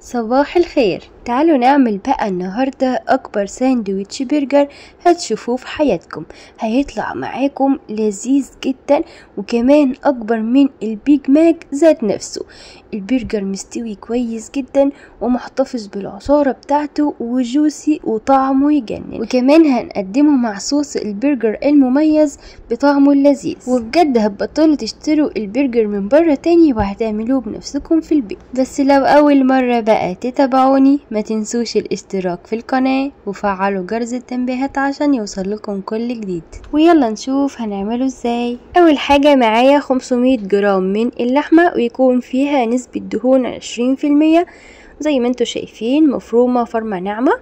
صباح الخير. تعالوا نعمل بقى النهاردة أكبر ساندويتش برجر هتشوفوه في حياتكم. هيطلع معاكم لذيذ جدا وكمان أكبر من البيج ماك ذات نفسه. البرجر مستوي كويس جدا ومحتفظ بالعصارة بتاعته وجوسي وطعمه يجنن، وكمان هنقدمه مع صوص البرجر المميز بطعمه اللذيذ. وبجد هتبطلوا تشتروا البرجر من بره تاني وهتعملوه بنفسكم في البيت. بس لو أول مرة بقى تتابعوني ما تنسوش الاشتراك في القناة وفعلوا جرس التنبيهات عشان يوصل لكم كل جديد. ويلا نشوف هنعمله ازاي. اول حاجة معايا 500 جرام من اللحمة ويكون فيها نسبة دهون 20% زي ما انتوا شايفين، مفرومة فرمة ناعمة.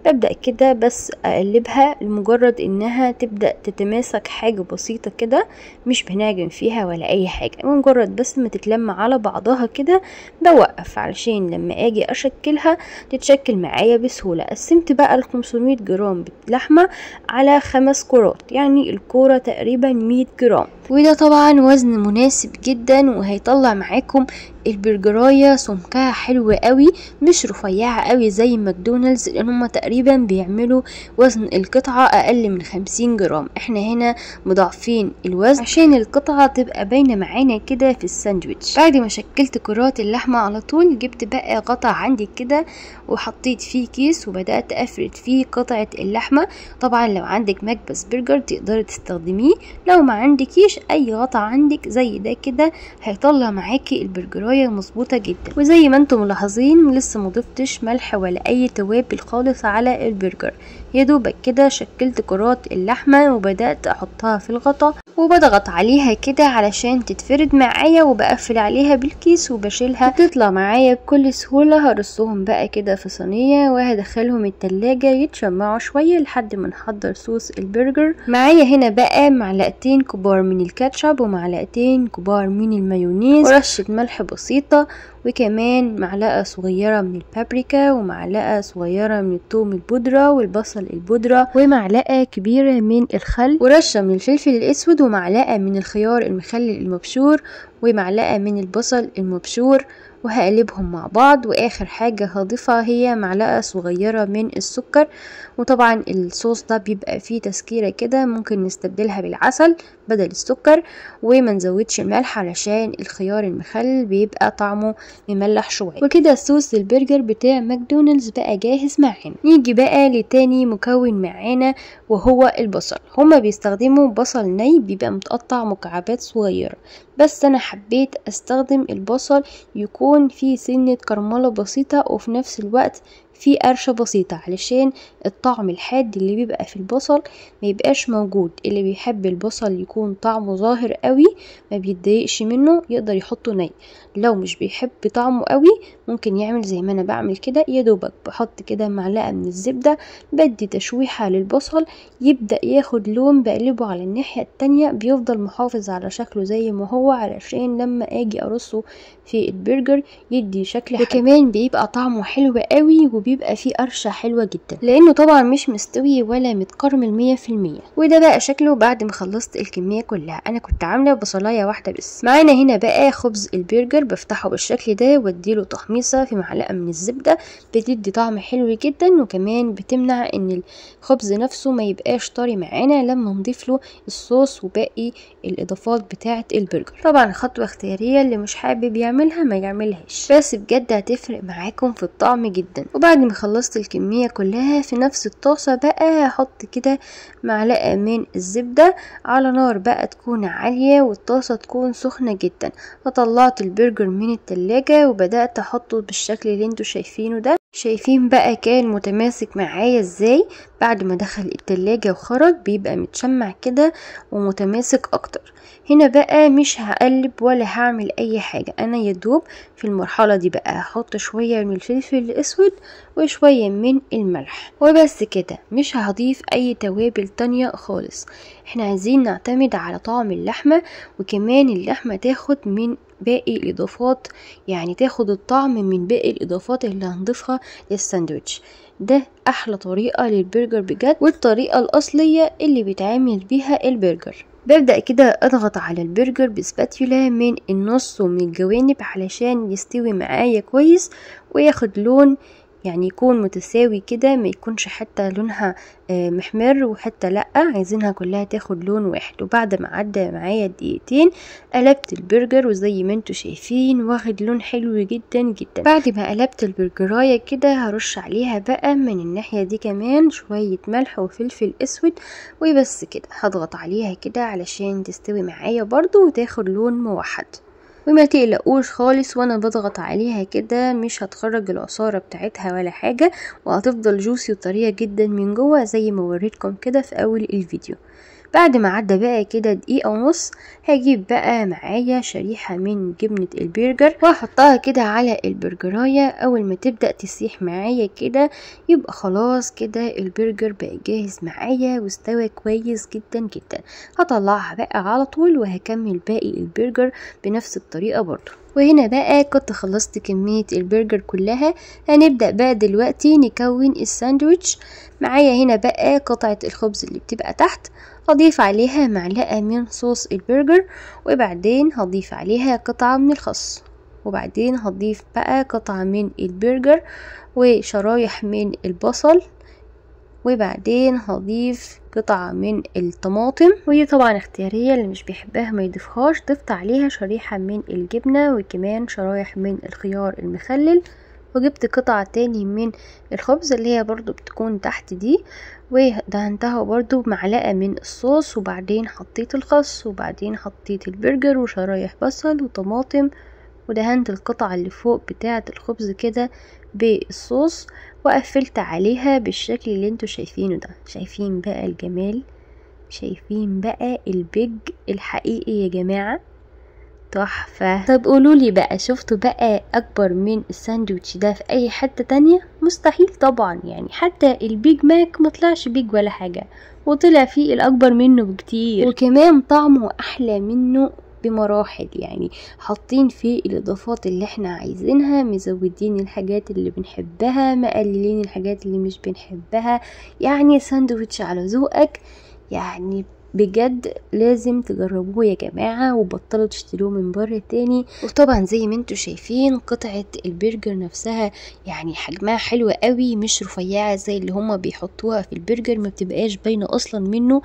ببدأ كده بس اقلبها لمجرد انها تبدأ تتماسك حاجة بسيطة كده، مش بنعجن فيها ولا اي حاجة، مجرد بس ما تتلم على بعضها كده بوقف علشان لما اجي اشكلها تتشكل معايا بسهولة. قسمت بقى ال 500 جرام لحمة على 5 كرات، يعني الكورة تقريبا 100 جرام، وده طبعا وزن مناسب جدا وهيطلع معاكم البرجرايه سمكها حلو قوي، مش رفيعه قوي زي ماكدونالدز لان هما تقريبا بيعملوا وزن القطعه اقل من 50 جرام. احنا هنا مضاعفين الوزن عشان القطعه تبقى باينه معانا كده في الساندويتش. بعد ما شكلت كرات اللحمه على طول جبت بقى قطع عندي كده وحطيت فيه كيس وبدات افرد فيه قطعه اللحمه. طبعا لو عندك مكبس برجر تقدري تستخدميه، لو ما عندكيش اي غطا عندك زي ده كده هيطلع معاكي البرجرايه مظبوطه جدا. وزي ما انتم ملاحظين لسه مضفتش ملح ولا اي توابل خالص على البرجر، يا دوبك كده شكلت كرات اللحمه وبدات احطها في الغطا وبضغط عليها كده علشان تتفرد معايا، وبقفل عليها بالكيس وبشيلها تطلع معايا بكل سهوله. هرصهم بقى كده في صينيه وهدخلهم التلاجة يتشمعوا شويه لحد ما نحضر صوص البرجر. معايا هنا بقى معلقتين كبار من الكاتشب ومعلقتين كبار من المايونيز ورشه ملح بسيطه، وكمان معلقة صغيرة من البابريكا ومعلقة صغيرة من الثوم البودرة والبصل البودرة ومعلقة كبيرة من الخل ورشة من الفلفل الاسود ومعلقة من الخيار المخلل المبشور ومعلقة من البصل المبشور، وهقلبهم مع بعض. واخر حاجة هضيفها هي معلقة صغيرة من السكر. وطبعا الصوص ده بيبقى فيه تسكيرة كده، ممكن نستبدلها بالعسل بدل السكر، وما نزودش الملح علشان الخيار المخلل بيبقى طعمه مملح شوية. وكده صوص البرجر بتاع ماكدونالدز بقى جاهز معانا. نيجي بقى لتاني مكون معانا وهو البصل. هما بيستخدموا بصل ني بيبقى متقطع مكعبات صغيرة، بس انا حبيت استخدم البصل يكون فيه سنة كرملة بسيطة وفي نفس الوقت في قرشة بسيطة علشان الطعم الحاد اللي بيبقى في البصل ما يبقاش موجود. اللي بيحب البصل يكون طعمه ظاهر قوي ما بيتضايقش منه يقدر يحطه ني، لو مش بيحب طعمه قوي ممكن يعمل زي ما انا بعمل كده، يا دوبك بحط كده معلقة من الزبدة بدي تشويحة للبصل يبدأ ياخد لون، بقلبه على الناحية التانية بيفضل محافظ على شكله زي ما هو علشان لما اجي ارصه في البرجر يدي شكل حلو، وكمان بيبقى طعمه حلو قوي وبيبقى فيه قرشة حلوة جدا لانه طبعا مش مستوي ولا متكرمل 100%. وده بقى شكله بعد ما خلصت الكمية كلها. انا كنت عاملة بصلاية واحدة بس. معانا هنا بقى خبز البرجر، بفتحه بالشكل ده واديله تحميصة في معلقة من الزبدة، بتدي طعم حلو جدا وكمان بتمنع ان الخبز نفسه ما يبقاش طري معانا لما نضيف له الصوص وباقي الاضافات بتاعة البرجر. طبعا خطوة اختيارية، اللي مش حابب يعملها ما يعملهاش، بس بجد هتفرق معاكم في الطعم جدا. وبعد ما خلصت الكمية كلها في نفس الطاسة بقى هحط كده معلقة من الزبدة على نار بقى تكون عالية والطاسة تكون سخنة جدا. فطلعت البرجر من التلاجة وبدأت احطه بالشكل اللي انتوا شايفينه ده. شايفين بقى كان متماسك معايا ازاي؟ بعد ما دخل التلاجة وخرج بيبقى متشمع كده ومتماسك اكتر. هنا بقى مش هقلب ولا هعمل اي حاجة، انا يدوب في المرحلة دي بقى هحط شوية من الفلفل الاسود وشوية من الملح وبس كده، مش هضيف اي توابل تانية خالص. احنا عايزين نعتمد على طعم اللحمة، وكمان اللحمة تاخد من باقي الاضافات، يعني تاخد الطعم من باقي الاضافات اللي هنضيفها للساندويتش. ده احلى طريقة للبرجر بجد، والطريقة الاصلية اللي بيتعمل بيها البرجر. ببدأ كده اضغط على البرجر بسباتيولا من النص ومن الجوانب علشان يستوي معايا كويس وياخد لون يعني يكون متساوي كده، ما يكونش حتى لونها محمر وحتى لا، عايزينها كلها تاخد لون واحد. وبعد ما عدى معايا دقيقتين قلبت البرجر، وزي ما انتوا شايفين واخد لون حلو جدا جدا. بعد ما قلبت البرجرايه كده هرش عليها بقى من الناحيه دي كمان شويه ملح وفلفل اسود، وبس كده هضغط عليها كده علشان تستوي معايا برضو وتاخد لون موحد. وما تقلقوش خالص وانا بضغط عليها كده، مش هتخرج العصارة بتاعتها ولا حاجة، وهتفضل جوسي وطرية جدا من جوه زي ما وريتكم كده في اول الفيديو. بعد ما عدى بقى كده دقيقة ونص هجيب بقى معايا شريحة من جبنة البرجر وهحطها كده على البرجراية. اول ما تبدأ تسيح معايا كده يبقى خلاص كده البرجر بقى جاهز معايا واستوى كويس جدا جدا. هطلعها بقى على طول وهكمل باقي البرجر بنفس الطريقة برضو. وهنا بقى كنت خلصت كمية البرجر كلها. هنبدأ بقى دلوقتي نكون الساندويتش. معايا هنا بقى قطعة الخبز اللي بتبقى تحت، هضيف عليها معلقة من صوص البرجر، وبعدين هضيف عليها قطعة من الخس، وبعدين هضيف بقى قطعة من البرجر وشرايح من البصل، وبعدين هضيف قطعة من الطماطم، ودي طبعا اختيارية، اللي مش بيحبها ما يضيفهاش. ضفت عليها شريحة من الجبنة وكمان شرايح من الخيار المخلل، وجبت قطعة تاني من الخبز اللي هي برضو بتكون تحت دي، ودهنتها برضو بمعلقة من الصوص، وبعدين حطيت الخس، وبعدين حطيت البرجر وشرايح بصل وطماطم، ودهنت القطعة اللي فوق بتاعة الخبز كده بالصوص، وقفلت عليها بالشكل اللي انتوا شايفينه ده. شايفين بقى الجمال؟ شايفين بقى البيج الحقيقي يا جماعة؟ تحفة. طب قولولي بقى، شفتوا بقى اكبر من الساندوتش ده في اي حتة تانية؟ مستحيل طبعا، يعني حتى البيج ماك مطلعش بيج ولا حاجة، وطلع فيه الاكبر منه بكتير، وكمان طعمه احلى منه بمراحل. يعني حاطين فيه الاضافات اللي احنا عايزينها، مزودين الحاجات اللي بنحبها، مقللين الحاجات اللي مش بنحبها. يعني ساندوتش على ذوقك، يعني بجد لازم تجربوه يا جماعة وبطلوا تشتروه من بره تاني. وطبعا زي ما انتوا شايفين قطعة البرجر نفسها يعني حجمها حلوة قوي، مش رفيعة زي اللي هما بيحطوها في البرجر، ما بتبقاش باينة اصلا منه،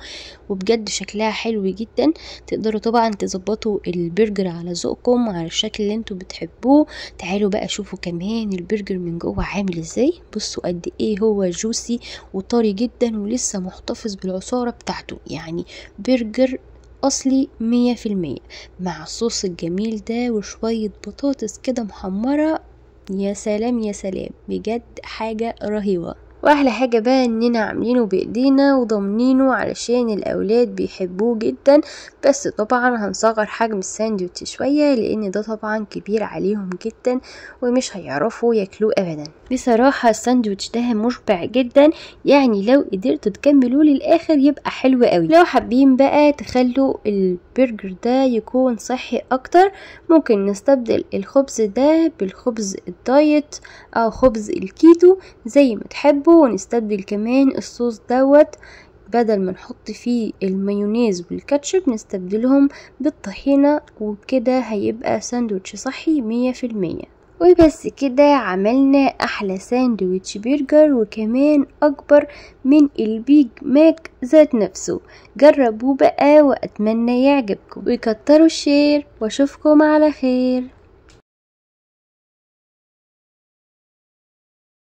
وبجد شكلها حلو جدا. تقدروا طبعا تظبطوا البرجر على ذوقكم على الشكل اللي انتوا بتحبوه. تعالوا بقى شوفوا كمان البرجر من جوه عامل ازاي. بصوا قد ايه هو جوسي وطري جدا ولسه محتفظ بالعصارة بتاعته. يعني برجر اصلي 100% مع الصوص الجميل ده وشوية بطاطس كده محمرة. يا سلام يا سلام، بجد حاجة رهيبة. واحلى حاجة بقى اننا عاملينه بايدينا وضامنينه علشان الاولاد بيحبوه جدا. بس طبعا هنصغر حجم الساندوتش شوية لان ده طبعا كبير عليهم جدا ومش هيعرفوا ياكلوه ابدا. بصراحة الساندوتش ده مشبع جدا، يعني لو قدرتوا تكملوه للاخر يبقى حلو قوي. لو حابين بقى تخلوا البرجر ده يكون صحي اكتر، ممكن نستبدل الخبز ده بالخبز الدايت او خبز الكيتو زي ما تحبوا، ونستبدل كمان الصوص دوت بدل ما نحط فيه المايونيز والكاتشب نستبدلهم بالطحينة، وبكده هيبقى ساندوتش صحي 100%. وبس كده عملنا احلى ساندويتش برجر وكمان اكبر من البيج ماك ذات نفسه. جربوه بقى واتمنى يعجبكم، ويكتروا الشير، واشوفكم على خير.